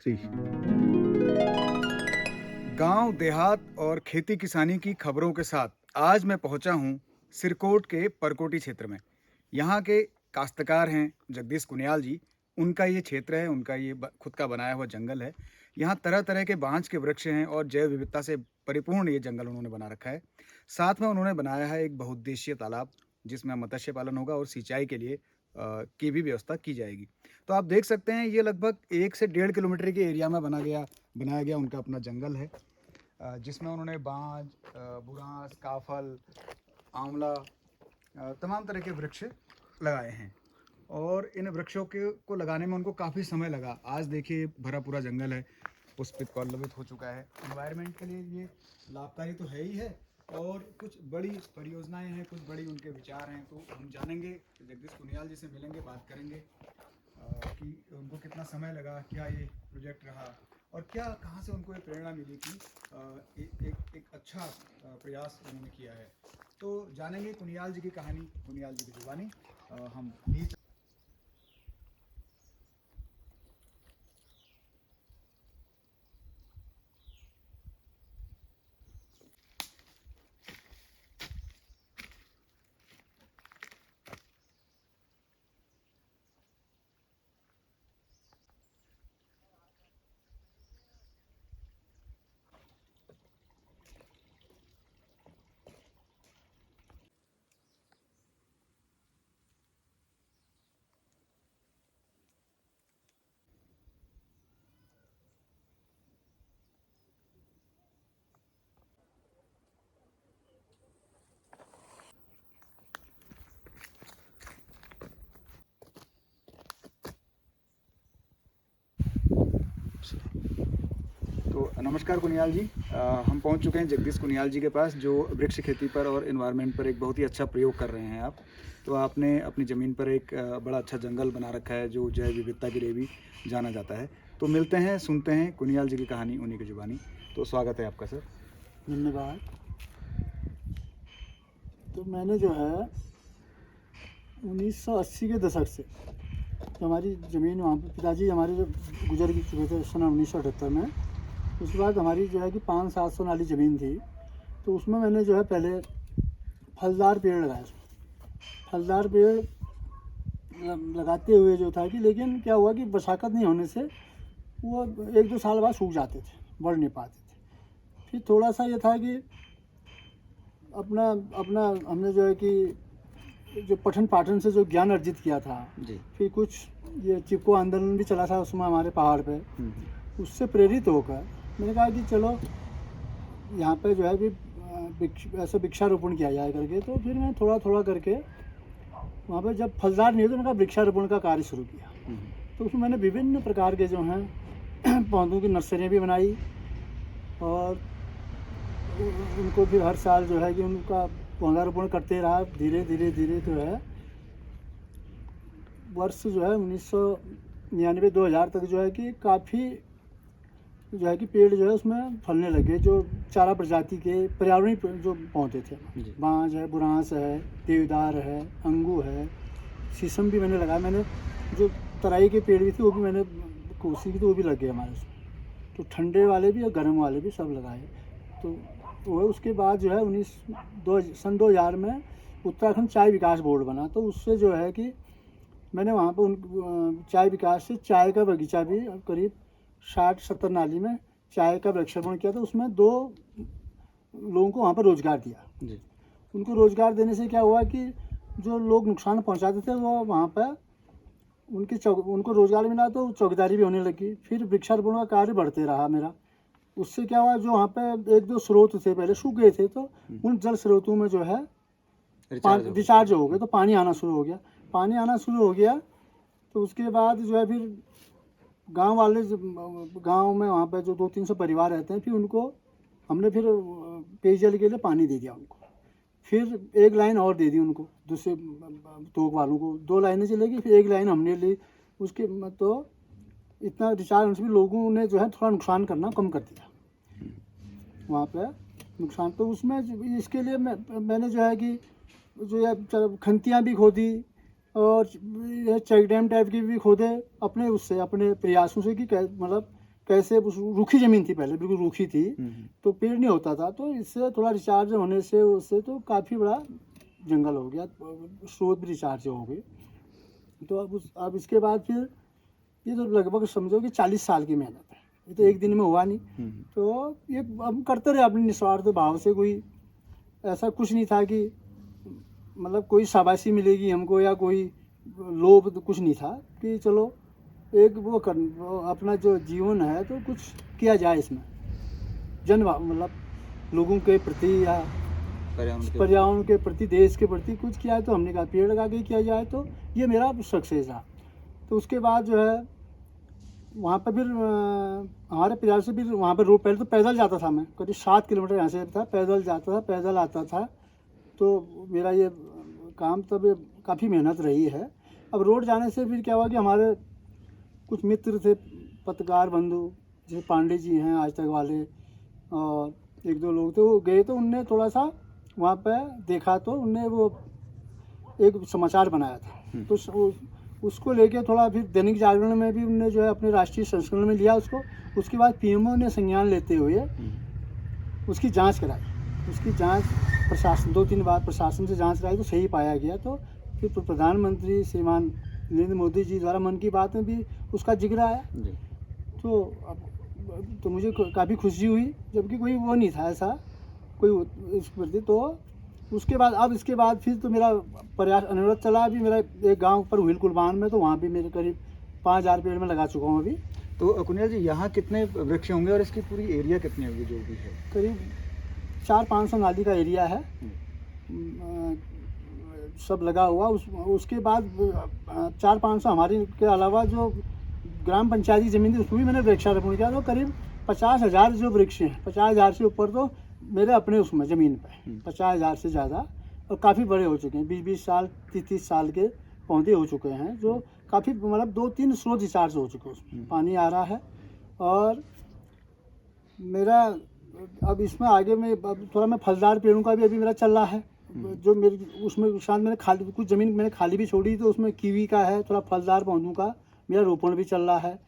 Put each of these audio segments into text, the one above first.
Three. गांव देहात और खेती किसानी की खबरों के साथ आज मैं पहुंचा हूं सिरकोट के परकोटी क्षेत्र में। यहाँ के काश्तकार हैं जगदीश कुनियाल जी। उनका ये क्षेत्र है, उनका ये खुद का बनाया हुआ जंगल है। यहाँ तरह तरह के बांज के वृक्ष हैं और जैव विविधता से परिपूर्ण ये जंगल उन्होंने बना रखा है। साथ में उन्होंने बनाया है एक बहुउद्देशीय तालाब, जिसमें मत्स्य पालन होगा और सिंचाई के लिए की भी व्यवस्था की जाएगी। तो आप देख सकते हैं, ये लगभग 1 से 1.5 किलोमीटर के एरिया में बनाया गया उनका अपना जंगल है, जिसमें उन्होंने बांज, बुरांस, काफल, आंवला, तमाम तरह के वृक्ष लगाए हैं। और इन वृक्षों के को लगाने में उनको काफ़ी समय लगा। आज देखिए भरा पूरा जंगल है, पुष्पित पल्लवित हो चुका है। एनवायरनमेंट के लिए ये लाभकारी तो है ही है, और कुछ बड़ी परियोजनाएं हैं, कुछ बड़ी उनके विचार हैं। तो हम जानेंगे, जगदीश कुनियाल जी से मिलेंगे, बात करेंगे कि उनको कितना समय लगा, क्या ये प्रोजेक्ट रहा, और क्या कहाँ से उनको ये प्रेरणा मिली कि एक अच्छा प्रयास उन्होंने किया है। तो जानेंगे कुनियाल जी की कहानी, कुनियाल जी की जुबानी। हम बीच तो नमस्कार कुनियाल जी। हम पहुंच चुके हैं जगदीश कुनियाल जी के पास, जो वृक्ष खेती पर और एनवायरनमेंट पर एक बहुत ही अच्छा प्रयोग कर रहे हैं आप। तो आपने अपनी ज़मीन पर एक बड़ा अच्छा जंगल बना रखा है, जो जैव विविधता के लिए भी जाना जाता है। तो मिलते हैं, सुनते हैं कुनियाल जी की कहानी, उन्हीं की जुबानी। तो स्वागत है आपका सर। धन्यवाद। तो मैंने जो है 1980 के दशक से जो हमारी ज़मीन वहाँ पे पिताजी हमारे जब गुजर चुके थे सन 1978 में, उसके बाद हमारी जो है कि 500-700 नाली ज़मीन थी। तो उसमें मैंने जो है पहले फलदार पेड़ लगाए। फलदार पेड़ लगाते हुए जो था कि, लेकिन क्या हुआ कि बरसात नहीं होने से वो 1-2 साल बाद सूख जाते थे, बढ़ नहीं पाते थे। फिर थोड़ा सा ये था कि अपना अपना हमने जो है कि जो पठन पाठन से जो ज्ञान अर्जित किया था जी। फिर कुछ ये चिपको आंदोलन भी चला था उसमें हमारे पहाड़ पे, उससे प्रेरित होकर मैंने कहा कि चलो यहाँ पे जो है कि ऐसा वृक्षारोपण किया जाए करके। तो फिर मैं थोड़ा थोड़ा करके वहाँ पे जब फलदार नहीं हुए तो मैंने कहा वृक्षारोपण का कार्य शुरू किया। तो उसमें मैंने विभिन्न प्रकार के जो हैं पौधों की नर्सरियाँ भी बनाई, और उनको फिर हर साल जो है कि उनका पौधारोपण करते रहा। धीरे धीरे धीरे जो है वर्ष जो है 1999-2000 तक जो है कि काफ़ी जो है कि पेड़ जो है उसमें फलने लगे, जो चारा प्रजाति के पर्यावरणीय जो पौधे थे। बांज है, बुरांस है, देवदार है, अंगू है, शीशम भी मैंने लगाया। मैंने जो तराई के पेड़ भी थे वो भी मैंने कोशिश की, तो वो भी लगे हमारे उसमें। तो ठंडे वाले भी और गर्म वाले भी सब लगाए। तो वो उसके बाद जो है सन 2000 में उत्तराखंड चाय विकास बोर्ड बना। तो उससे जो है कि मैंने वहाँ पर उन चाय विकास से चाय का बगीचा भी करीब 60-70 नाली में चाय का वृक्षारोपण किया। तो उसमें 2 लोगों को वहाँ पर रोज़गार दिया जी। उनको रोज़गार देने से क्या हुआ कि जो लोग नुकसान पहुँचाते थे वो वहाँ पर उनको रोज़गार मिला, तो चौकीदारी भी होने लगी। फिर वृक्षारोपण का कार्य बढ़ते रहा मेरा। उससे क्या हुआ, जो वहाँ पे 1-2 स्रोत थे पहले सूख गए थे, तो उन जल स्रोतों में जो है रिचार्ज हो गए, तो पानी आना शुरू हो गया। पानी आना शुरू हो गया तो उसके बाद जो है फिर गांव वाले गांव में वहाँ पे जो 200-300 परिवार रहते हैं, फिर उनको हमने फिर पेयजल के लिए पानी दे दिया उनको। फिर एक लाइन और दे दी उनको, दूसरे तोक वालों को 2 लाइनें चलेगी, फिर एक लाइन हमने ली। उसके तो इतना रिचार्ज होने से भी लोगों ने जो है थोड़ा नुकसान करना कम कर दिया वहाँ पे नुकसान। तो उसमें इसके लिए मैंने जो है कि जो है खंतियाँ भी खोदी, और चेक डैम टाइप की भी खोदे अपने उससे, अपने प्रयासों से कि मतलब कैसे रूखी ज़मीन थी, पहले बिल्कुल रूखी थी, तो पेड़ नहीं होता था। तो इससे थोड़ा रिचार्ज होने से उससे तो काफ़ी बड़ा जंगल हो गया, स्रोत भी रिचार्ज हो गई। तो अब इसके बाद फिर ये तो लगभग समझो कि 40 साल की मेहनत है, ये तो एक दिन में हुआ नहीं। तो ये हम करते रहे अपने निस्वार्थ भाव से, कोई ऐसा कुछ नहीं था कि मतलब कोई शाबाशी मिलेगी हमको या कोई लोभ, तो कुछ नहीं था कि चलो एक वो अपना जो जीवन है तो कुछ किया जाए इसमें, मतलब लोगों के प्रति या पर्यावरण के प्रति, देश के प्रति कुछ किया है। तो हमने कहा पेड़ लगा के किया जाए, तो ये मेरा सक्सेस रहा। तो उसके बाद जो है वहाँ पर फिर हमारे परिवार से फिर वहाँ पर रोड, पहले तो पैदल जाता था मैं, करीब 7 किलोमीटर यहाँ से था, पैदल जाता था, पैदल आता था। तो मेरा ये काम तब काफ़ी मेहनत रही है। अब रोड जाने से फिर क्या हुआ कि हमारे कुछ मित्र थे, पत्रकार बंधु, जैसे पांडे जी हैं आज तक वाले, और 1-2 लोग थे, वो गए तो उनने थोड़ा सा वहाँ पे देखा, तो उनने वो एक समाचार बनाया था, तो उसको लेके थोड़ा फिर दैनिक जागरण में भी उनने जो है अपने राष्ट्रीय संस्करण में लिया उसको। उसके बाद पीएमओ ने संज्ञान लेते हुए उसकी जांच कराई। उसकी जांच प्रशासन 2-3 बार प्रशासन से जांच कराई, तो सही पाया गया। तो फिर प्रधानमंत्री श्रीमान नरेंद्र मोदी जी द्वारा मन की बात में भी उसका जिक्र आया। तो अब तो मुझे काफ़ी खुशी हुई, जबकि कोई वो नहीं था ऐसा कोई इस प्रति। तो उसके बाद अब इसके बाद फिर तो मेरा प्रयास अनुरोध चला। अभी मेरा एक गांव पर हुईल कुलबान में, तो वहाँ भी मेरे करीब 5000 पेड़ में लगा चुका हूँ अभी। तो कुनियाल जी, यहाँ कितने वृक्ष होंगे और इसकी पूरी एरिया कितनी होगी जो भी है? करीब 400-500 नाली का एरिया है, सब लगा हुआ। उसके बाद 400-500 हमारी के अलावा जो ग्राम पंचायत की ज़मीन थी उसमें भी मैंने वृक्षारोपण किया। तो करीब 50,000 जो वृक्ष हैं, 50,000 से ऊपर तो मेरे अपने उसमें ज़मीन पे 50,000 से ज़्यादा, और काफ़ी बड़े हो चुके हैं, 20-20 साल 30-30 साल के पौधे हो चुके हैं, जो काफ़ी मतलब 2-3 स्रोत रिचार्ज हो चुके हैं, उसमें पानी आ रहा है। और मेरा अब इसमें आगे में अब थोड़ा मैं फलदार पेड़ों का भी अभी मेरा चल रहा है, जो मेरी उसमें साथ मैंने खाली कुछ ज़मीन मैंने खाली भी छोड़ी, तो उसमें कीवी का है, थोड़ा फलदार पौधों का मेरा रोपण भी चल रहा है।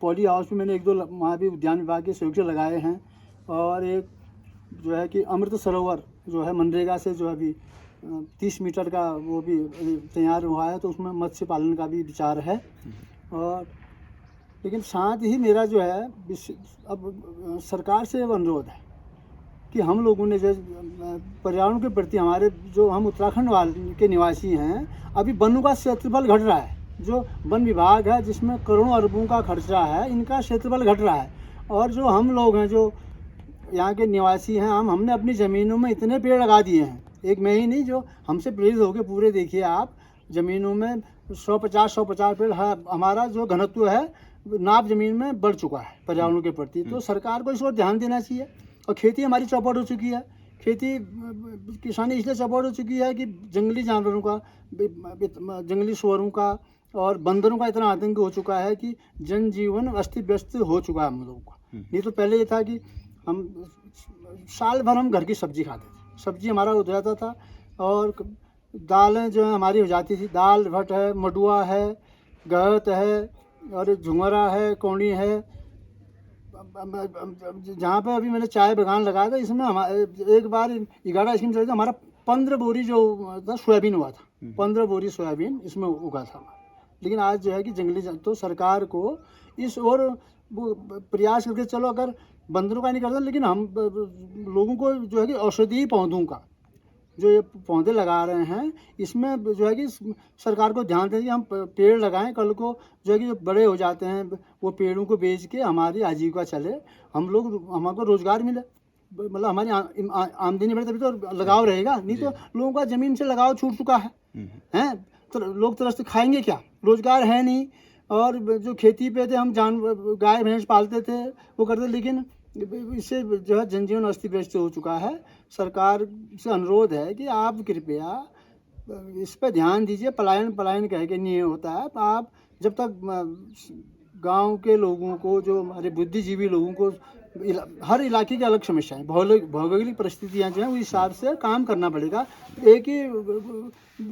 पॉली हाउस में मैंने 1-2 वहाँ भी उद्यान विभाग के सहयोग से लगाए हैं। और एक जो है कि अमृत सरोवर जो है मनरेगा से जो अभी 30 मीटर का वो भी तैयार हुआ है, तो उसमें मत्स्य पालन का भी विचार है। और लेकिन साथ ही मेरा जो है अब सरकार से अनुरोध है कि हम लोगों ने जो पर्यावरण के प्रति हमारे जो हम उत्तराखंड वाले के निवासी हैं, अभी वनों का क्षेत्रफल घट रहा है। जो वन विभाग है जिसमें करोड़ों अरबों का खर्चा है, इनका क्षेत्रफल घट रहा है। और जो हम लोग हैं जो यहाँ के निवासी हैं, हमने अपनी ज़मीनों में इतने पेड़ लगा दिए हैं, एक में ही नहीं, जो हमसे प्रेरित होकर पूरे देखिए आप ज़मीनों में 150 पेड़ है। हमारा जो घनत्व है नाप ज़मीन में बढ़ चुका है पर्यावरण के प्रति। तो सरकार को इस ओर ध्यान देना चाहिए। और खेती हमारी चौपट हो चुकी है, खेती किसानी इसलिए चौपट हो चुकी है कि जंगली जानवरों का, जंगली सुअरों का और बंदरों का इतना आतंक हो चुका है कि जनजीवन अस्त व्यस्त हो चुका है हम लोगों का। नहीं तो पहले ये था कि हम साल भर हम घर की सब्जी खाते थे, सब्जी हमारा हो जाता था। और दालें जो है हमारी हो जाती थी, दाल भट है, मडुआ है, गहत है, और झुंगरा है, कौड़ी है। जहाँ पे अभी मैंने चाय बागान लगाया था, इसमें हमारे एक बार 11 स्कीम चली थी, हमारा 15 बोरी जो था सोयाबीन हुआ था, 15 बोरी सोयाबीन इसमें उगा था। लेकिन आज जो है कि जंगली तो सरकार को इस ओर प्रयास करके चलो, अगर बंदरों का नहीं करता, लेकिन हम लोगों को जो है कि औषधीय पौधों का जो ये पौधे लगा रहे हैं, इसमें जो है कि सरकार को ध्यान दें कि हम पेड़ लगाएं। कल को जो है कि जो बड़े हो जाते हैं, वो पेड़ों को बेच के हमारी आजीविका चले, हमको रोज़गार मिले, मतलब हमारी आमदनी बढ़े, तभी तो लगाव रहेगा। नहीं तो लोगों का ज़मीन से लगाव छूट चुका है तो लोग तरस खाएंगे क्या, रोज़गार है नहीं। और जो खेती पे थे, हम गाय भैंस पालते थे, वो करते, लेकिन इससे जो है जनजीवन अस्त व्यस्त हो चुका है। सरकार से अनुरोध है कि आप कृपया इस पर ध्यान दीजिए। पलायन कह के नहीं होता है। आप जब तक गांव के लोगों को, जो हमारे बुद्धिजीवी लोगों को, हर इलाके की अलग समस्याएं, भौगोलिक परिस्थितियां जो हैं, उस हिसाब से काम करना पड़ेगा। एक ही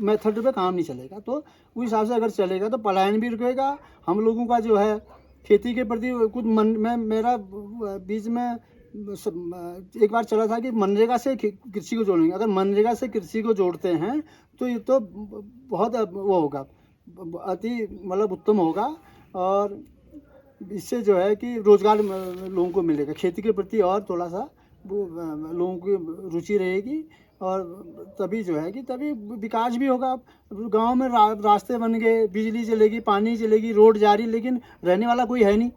मेथड पे काम नहीं चलेगा। तो उस हिसाब से अगर चलेगा तो पलायन भी रुकेगा, हम लोगों का जो है खेती के प्रति कुछ मैं मेरा बीच में एक बार चला था कि मनरेगा से कृषि को जोड़ेंगे। अगर मनरेगा से कृषि को जोड़ते हैं तो ये तो बहुत वो होगा, अति मतलब उत्तम होगा, और इससे जो है कि रोजगार लोगों को मिलेगा। खेती के प्रति और थोड़ा सा लोगों की रुचि रहेगी, और तभी जो है कि तभी विकास भी होगा। गांव में रास्ते बन गए, बिजली चलेगी, पानी चलेगी, रोड जारी, लेकिन रहने वाला कोई है नहीं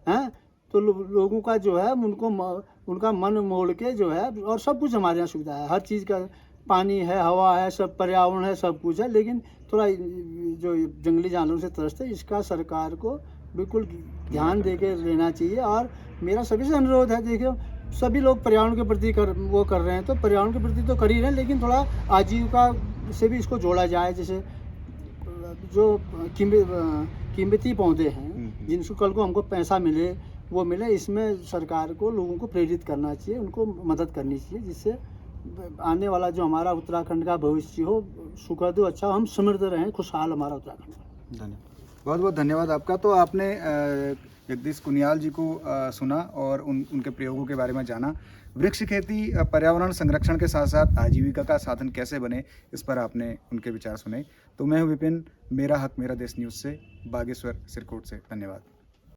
हैं। तो लोगों का जो है उनका मन मोड़ के जो है, और सब कुछ हमारे यहाँ सुविधा है, हर चीज़ का, पानी है, हवा है, सब पर्यावरण है, सब कुछ है, लेकिन थोड़ा जो जंगली जानवरों से त्रस्त है, इसका सरकार को बिल्कुल ध्यान दे के लेना चाहिए। और मेरा सभी से अनुरोध है, देखिए सभी लोग पर्यावरण के प्रति वो कर रहे हैं, तो पर्यावरण के प्रति तो कर ही रहे हैं, लेकिन थोड़ा आजीविका से भी इसको जोड़ा जाए। जैसे जो कीमती पौधे हैं जिनको कल को हमको पैसा मिले, वो मिले, इसमें सरकार को लोगों को प्रेरित करना चाहिए, उनको मदद करनी चाहिए, जिससे आने वाला जो हमारा उत्तराखंड का भविष्य हो सुखद हो, अच्छा, हम समृद्ध रहें, खुशहाल हमारा उत्तराखंड। धन्यवाद, बहुत बहुत धन्यवाद आपका। तो आपने जगदीश कुनियाल जी को सुना और उनके प्रयोगों के बारे में जाना। वृक्ष खेती पर्यावरण संरक्षण के साथ साथ आजीविका का साधन कैसे बने, इस पर आपने उनके विचार सुने। तो मैं हूँ विपिन, मेरा हक मेरा देश न्यूज़ से, बागेश्वर सिरकोट से। धन्यवाद।